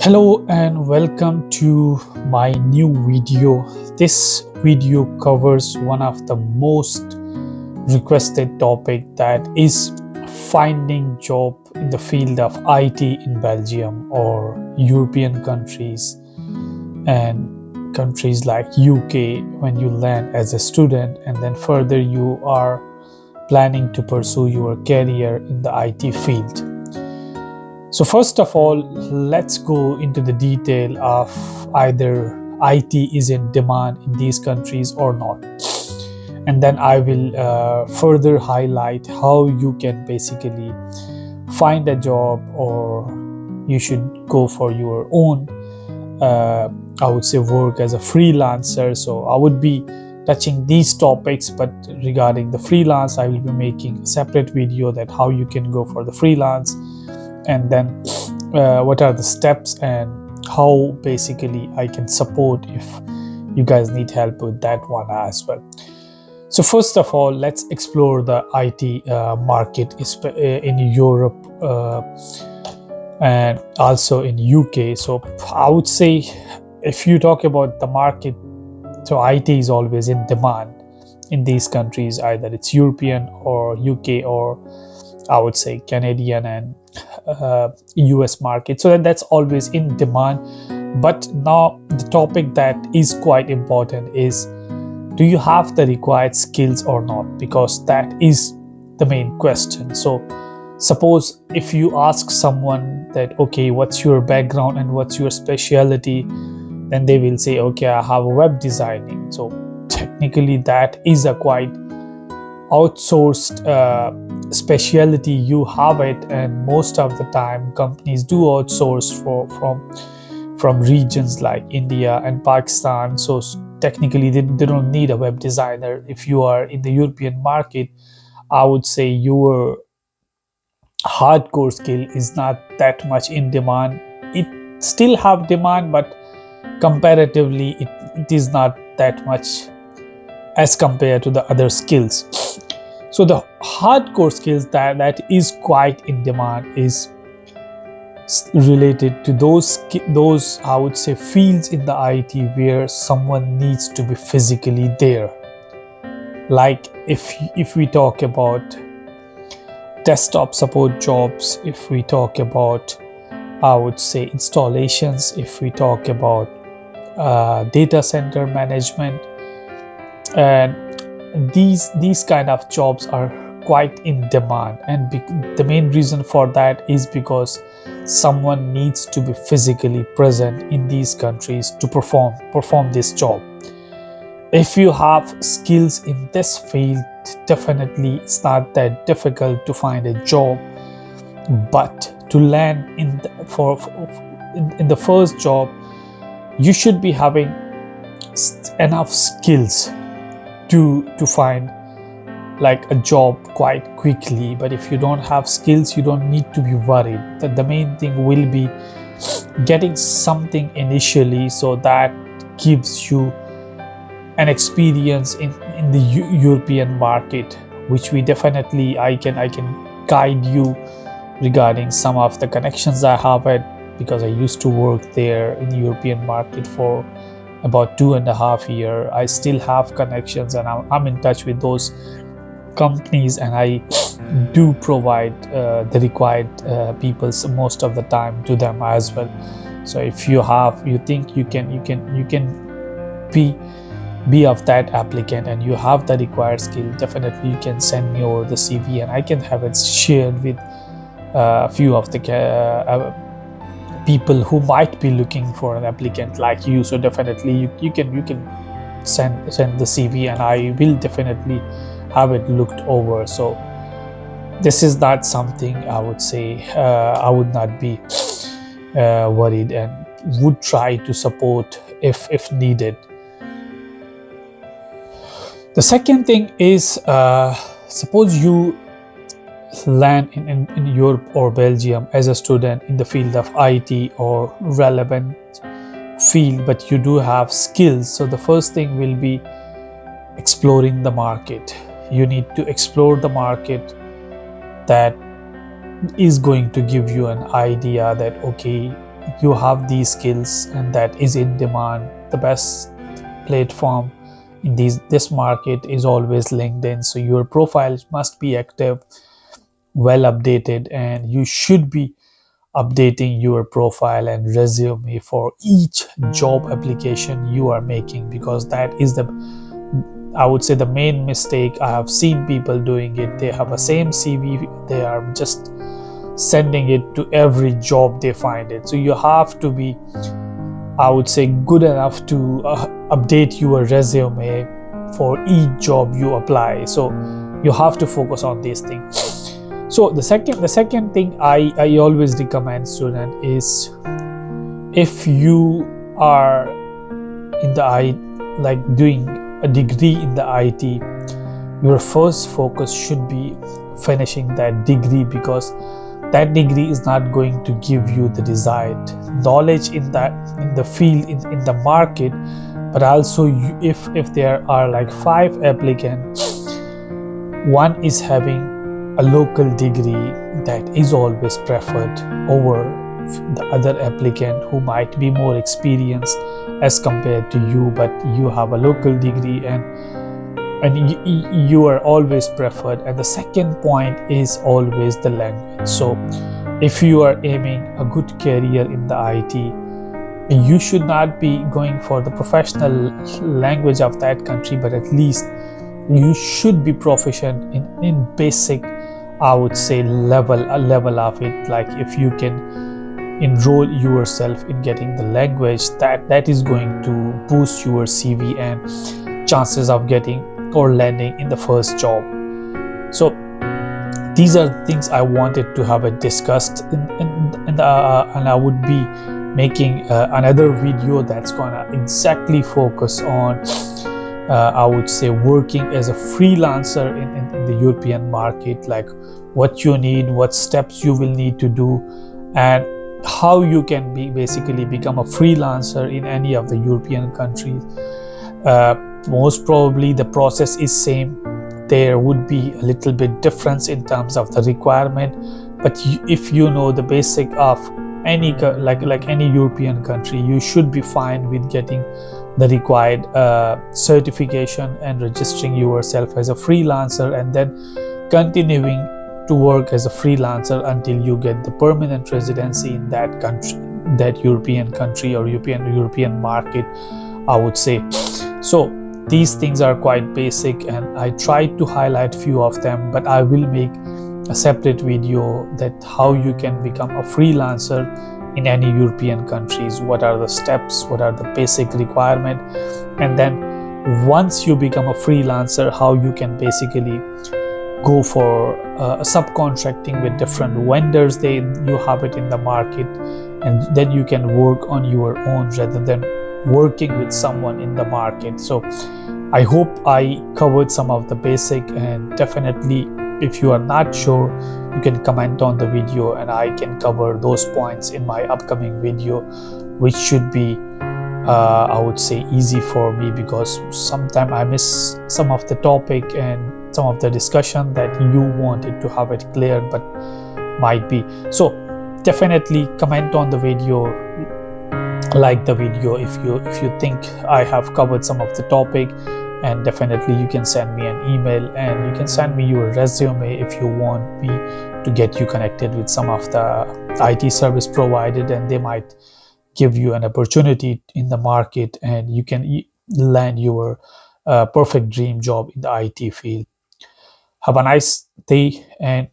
Hello and welcome to my new video. This video covers one of the most requested topic, that is finding job in the field of IT in Belgium or European countries and countries like UK when you land as a student and then further you are planning to pursue your career in the IT field. So first of all, let's go into the detail of either IT is in demand in these countries or not. And then I will further highlight how you can basically find a job, or you should go for your own, I would say, work as a freelancer. So I would be touching these topics, but regarding the freelance, I will be making a separate video that how you can go for the freelance, and then what are the steps and how basically I can support if you guys need help with that one as well. So first of all, let's explore the IT market in Europe and also in UK. So I would say, if you talk about the market, so IT is always in demand in these countries, either it's European or UK or I would say Canadian and US market. So that's always in demand. But now the topic that is quite important is, do you have the required skills or not? Because that is the main question. So suppose if you ask someone that, okay, what's your background and what's your specialty, then they will say, okay, I have a web designing. So technically that is a quite outsourced specialty. You have it, and most of the time companies do outsource from regions like India and Pakistan. So technically they don't need a web designer. If you are in the European market, I would say your hardcore skill is not that much in demand. It still have demand, but comparatively it is not that much as compared to the other skills. So the hardcore skills that is quite in demand is related to those I would say fields in the IT where someone needs to be physically there. Like if we talk about desktop support jobs, if we talk about, I would say, installations, if we talk about data center management, and these kind of jobs are quite in demand. And the main reason for that is because someone needs to be physically present in these countries to perform this job. If you have skills in this field, definitely it's not that difficult to find a job. But to land in the first job, you should be having enough skills to find like a job quite quickly. But if you don't have skills, you don't need to be worried. That the main thing will be getting something initially, so that gives you an experience in the European market, which we definitely I can guide you regarding some of the connections I have had, because I used to work there in the European market for about 2.5 years. I still have connections and I'm in touch with those companies, and I do provide the required people most of the time to them as well. So if you think you can be of that applicant and you have the required skill, definitely you can send me over the CV and I can have it shared with a few of the people who might be looking for an applicant like you. So definitely you can send the CV and I will definitely have it looked over. So this is not something I would say I would not be worried, and would try to support if needed. The second thing is, suppose you land in Europe or Belgium as a student in the field of IT or relevant field, but you do have skills. So the first thing will be exploring the market. You need to explore the market that is going to give you an idea that, okay, you have these skills and that is in demand, the best platform in this market is always LinkedIn. So your profile must be active, well updated, and you should be updating your profile and resume for each job application you are making, because that is the, I would say, the main mistake I have seen people doing it. They have a same CV, they are just sending it to every job they find it. So you have to be, I would say, good enough to update your resume for each job you apply. So you have to focus on these things. So the second thing I always recommend student is, if you are in the like doing a degree in the IT, your first focus should be finishing that degree, because that degree is not going to give you the desired knowledge in the field, in the market. But also if there are like 5 applicants, one is having a local degree, that is always preferred over the other applicant who might be more experienced as compared to you, but you have a local degree, and you are always preferred. And the second point is always the language. So if you are aiming a good career in the IT, you should not be going for the professional language of that country, but at least you should be proficient in basic, I would say, a level of it. Like if you can enroll yourself in getting the language, that is going to boost your CV and chances of getting or landing in the first job. So these are things I wanted to have it discussed and I would be making another video that's gonna exactly focus on I would say working as a freelancer in the European market, like what you need, what steps you will need to do, and how you can basically become a freelancer in any of the European countries. Most probably the process is same. There would be a little bit difference in terms of the requirement, but if you know the basic of any like any European country, you should be fine with getting the required certification and registering yourself as a freelancer, and then continuing to work as a freelancer until you get the permanent residency in that country, that European country or European market, I would say. So these things are quite basic, and I tried to highlight few of them, but I will make a separate video that how you can become a freelancer in any European countries, what are the steps, what are the basic requirement, and then once you become a freelancer, how you can basically go for subcontracting with different vendors you have it in the market, and then you can work on your own rather than working with someone in the market. So I hope I covered some of the basic, and definitely if you are not sure, you can comment on the video and I can cover those points in my upcoming video, which should be I would say easy for me, because sometimes I miss some of the topic and some of the discussion that you wanted to have it clear, but might be. So definitely comment on the video, like the video if you think I have covered some of the topic, and definitely you can send me an email and you can send me your resume if you want me to get you connected with some of the IT service provided, and they might give you an opportunity in the market and you can land your perfect dream job in the IT field. Have a nice day and